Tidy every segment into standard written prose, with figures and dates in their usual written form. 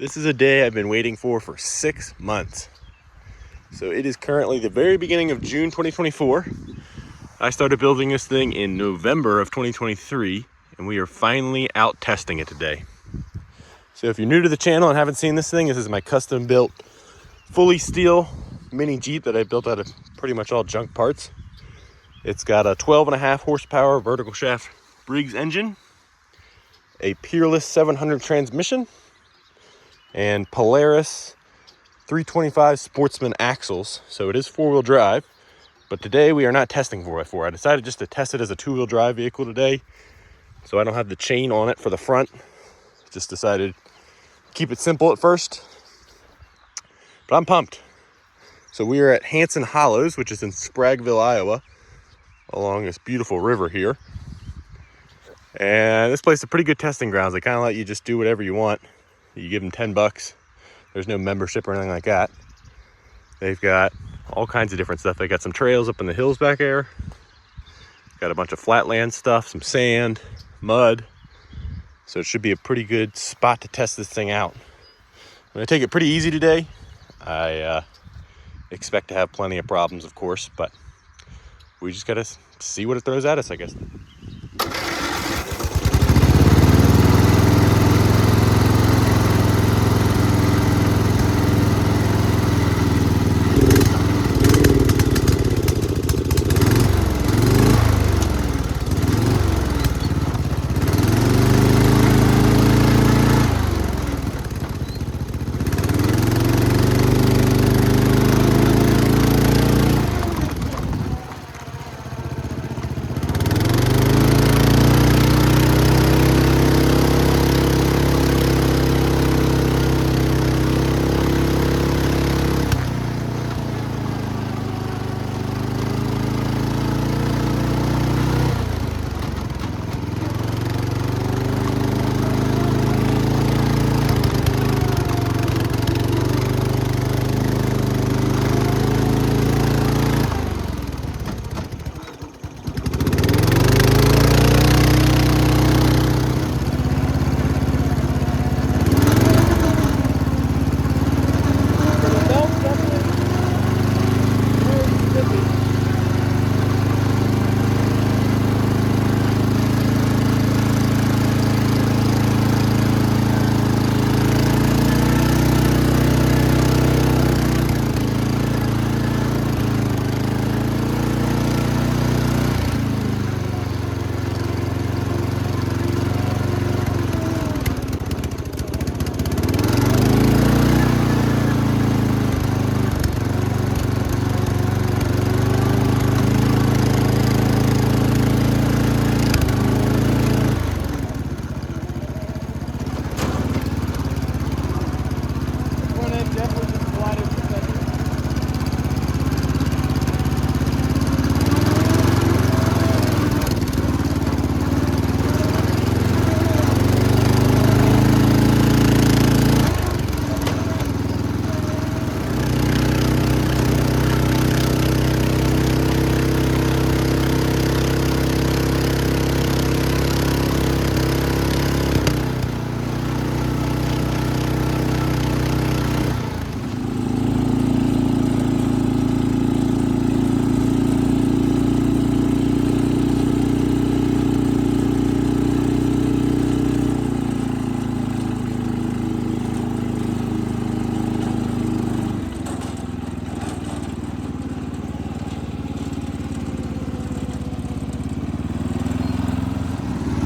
This is a day I've been waiting for 6 months. So it is currently the very beginning of June 2024. I started building this thing in November of 2023, and we are finally out testing it today. So if you're new to the channel and haven't seen this thing, this is my custom built, fully steel mini Jeep that I built out of pretty much all junk parts. It's got a 12.5 horsepower vertical shaft Briggs engine, a Peerless 700 transmission, and Polaris 325 Sportsman axles. So it is four-wheel drive, but today we are not testing 4x4. I decided just to test it as a two-wheel drive vehicle today, so I don't have the chain on it for the front. Just decided to keep it simple at first, but I'm pumped. So we are at Hansen Hollows, which is in Spragueville, Iowa, along this beautiful river here. And this place is a pretty good testing grounds. They kind of let you just do whatever you want. You give them $10. There's no membership or anything like that. They've got all kinds of different stuff. They got some trails up in the hills back there. Got a bunch of flatland stuff, some sand, mud. So it should be a pretty good spot to test this thing out. I'm gonna take it pretty easy today. I expect to have plenty of problems, of course, but we just gotta see what it throws at us, I guess.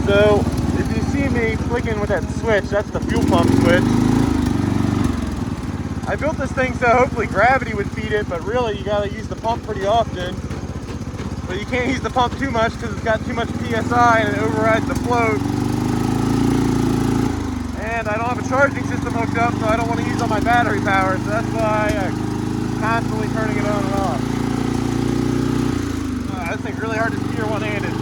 So, if you see me flicking with that switch, that's the fuel pump switch. I built this thing so hopefully gravity would feed it, but really you gotta use the pump pretty often. But you can't use the pump too much because it's got too much PSI and it overrides the float. And I don't have a charging system hooked up, so I don't want to use all my battery power, so that's why I'm constantly turning it on and off. This thing's really hard to steer one-handed.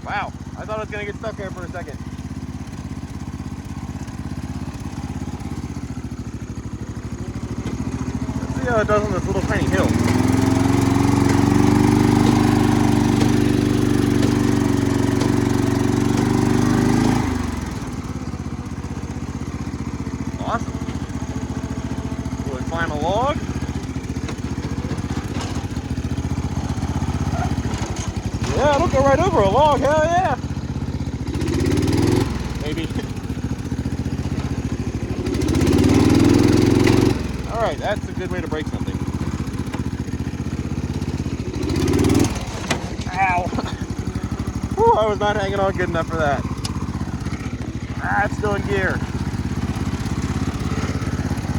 Wow, I thought I was gonna get stuck there for a second. Let's see how it does on this little tiny hill. Awesome. Will it climb a log? Yeah, it'll go right over a log, hell yeah! Maybe. Alright, that's a good way to break something. Ow! Whew, I was not hanging on good enough for that. Ah, it's still in gear.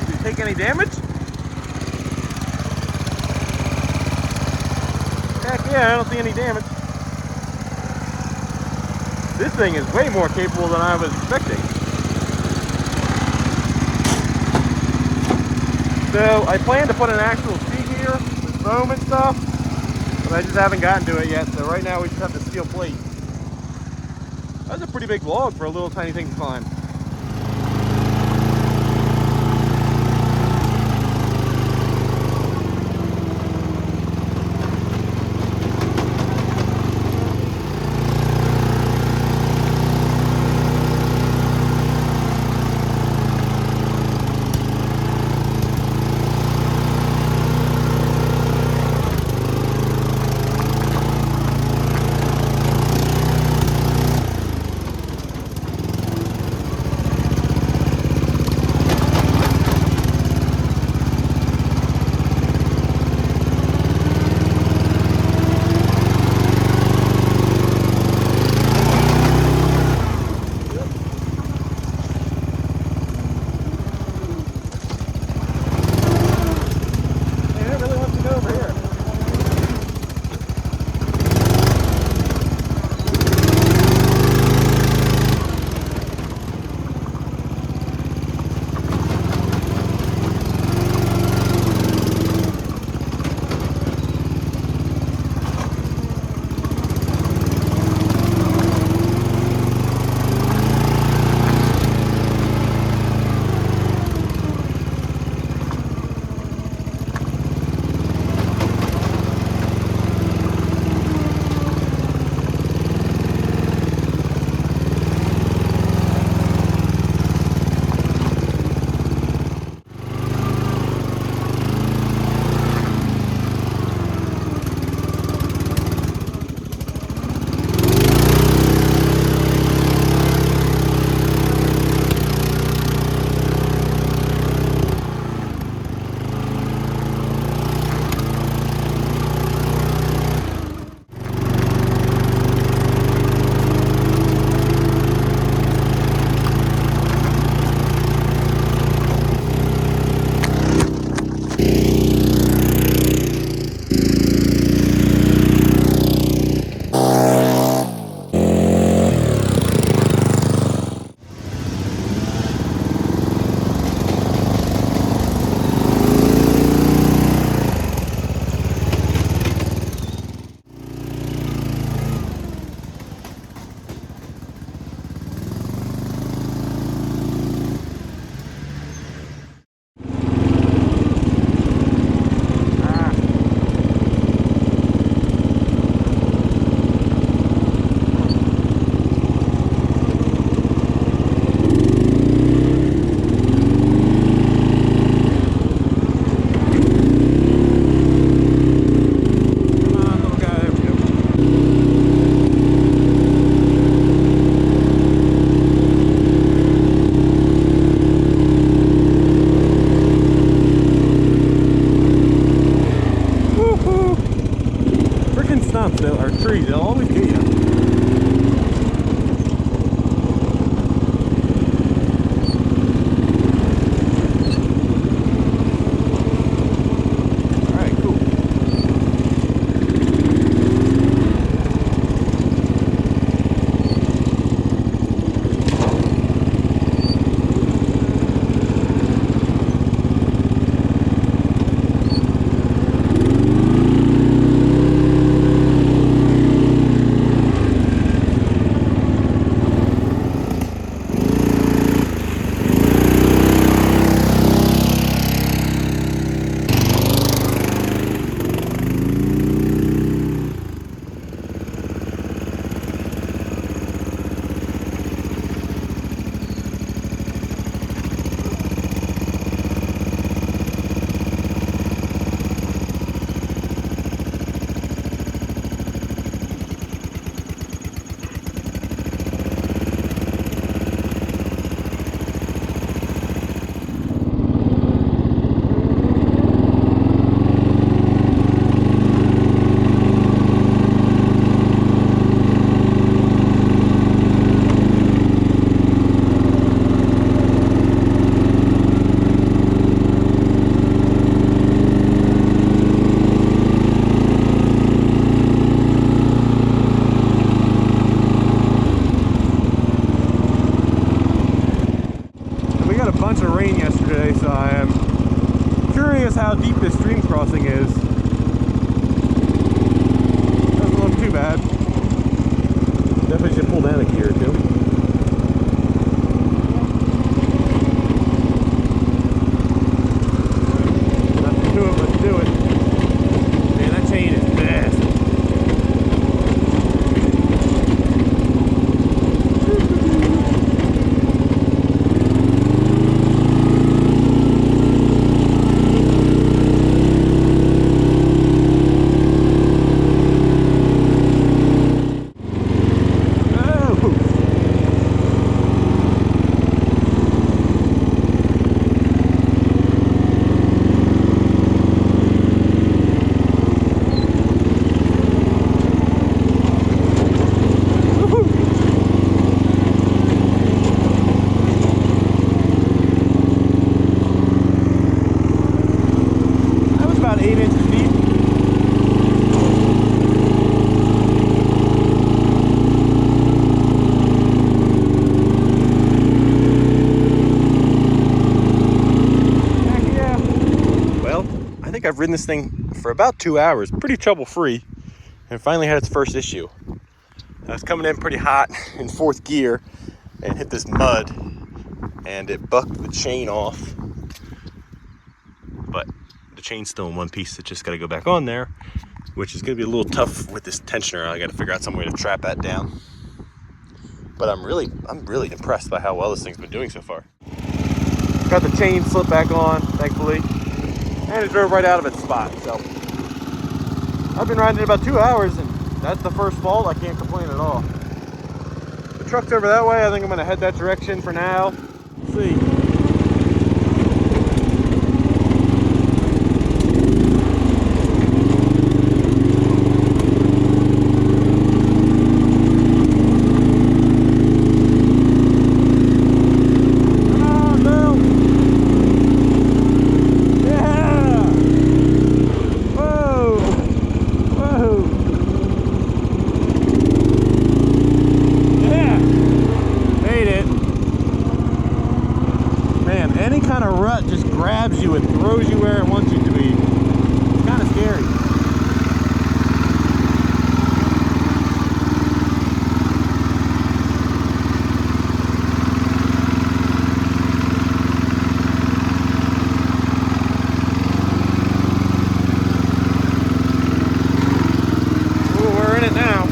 Did you take any damage? Heck yeah, I don't see any damage. This thing is way more capable than I was expecting. So I plan to put an actual seat here with foam and stuff, but I just haven't gotten to it yet. So right now we just have the steel plate. That's a pretty big log for a little tiny thing to climb. They'll always get you. I've ridden this thing for about 2 hours, pretty trouble-free, and finally had its first issue. I was coming in pretty hot in 4th gear and hit this mud, and it bucked the chain off. But the chain's still in one piece. It's just got to go back on there, which is going to be a little tough with this tensioner. I got to figure out some way to trap that down. But I'm really impressed by how well this thing's been doing so far. Got the chain slipped back on, thankfully, and it drove right out of its spot. So I've been riding it about 2 hours, and that's the first fault. I can't complain at all. The truck's over that way. I think I'm going to head that direction for now. Let's see. Any kind of rut just grabs you and throws you where it wants you to be. It's kind of scary. Ooh, we're in it now.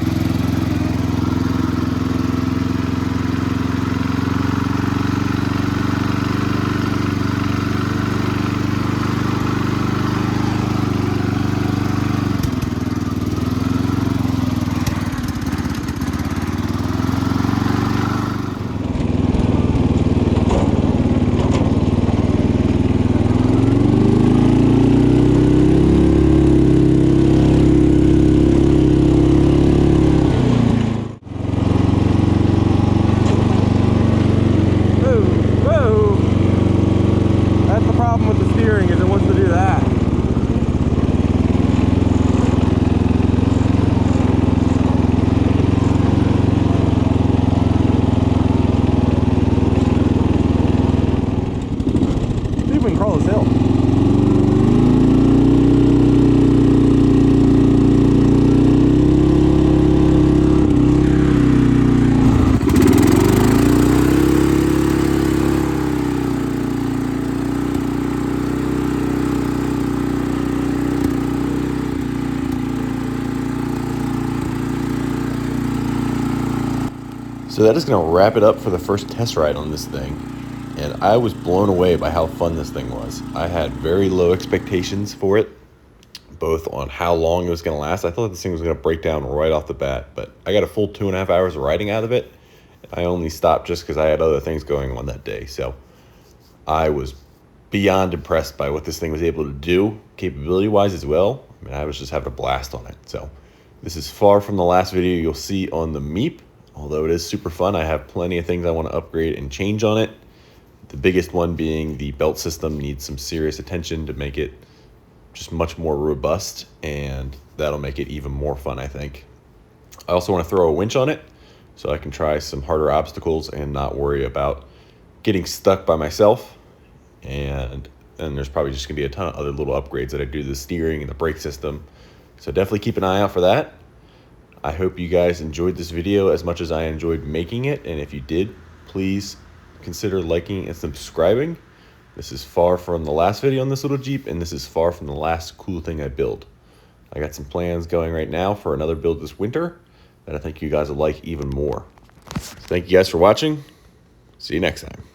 With the steering is it wants to do that. See if we can crawl this hill. So that is going to wrap it up for the first test ride on this thing, and I was blown away by how fun this thing was. I had very low expectations for it, both on how long it was going to last. I thought this thing was going to break down right off the bat, but I got a full 2.5 hours of riding out of it. I only stopped just because I had other things going on that day, so I was beyond impressed by what this thing was able to do, capability-wise as well. I mean, I was just having a blast on it. So this is far from the last video you'll see on the Meep. Although it is super fun, I have plenty of things I want to upgrade and change on it. The biggest one being the belt system needs some serious attention to make it just much more robust, and that'll make it even more fun, I think. I also want to throw a winch on it so I can try some harder obstacles and not worry about getting stuck by myself. And there's probably just going to be a ton of other little upgrades that I do to the steering and the brake system. So definitely keep an eye out for that. I hope you guys enjoyed this video as much as I enjoyed making it, and if you did, please consider liking and subscribing. This is far from the last video on this little Jeep, and this is far from the last cool thing I build. I got some plans going right now for another build this winter that I think you guys will like even more. So thank you guys for watching. See you next time.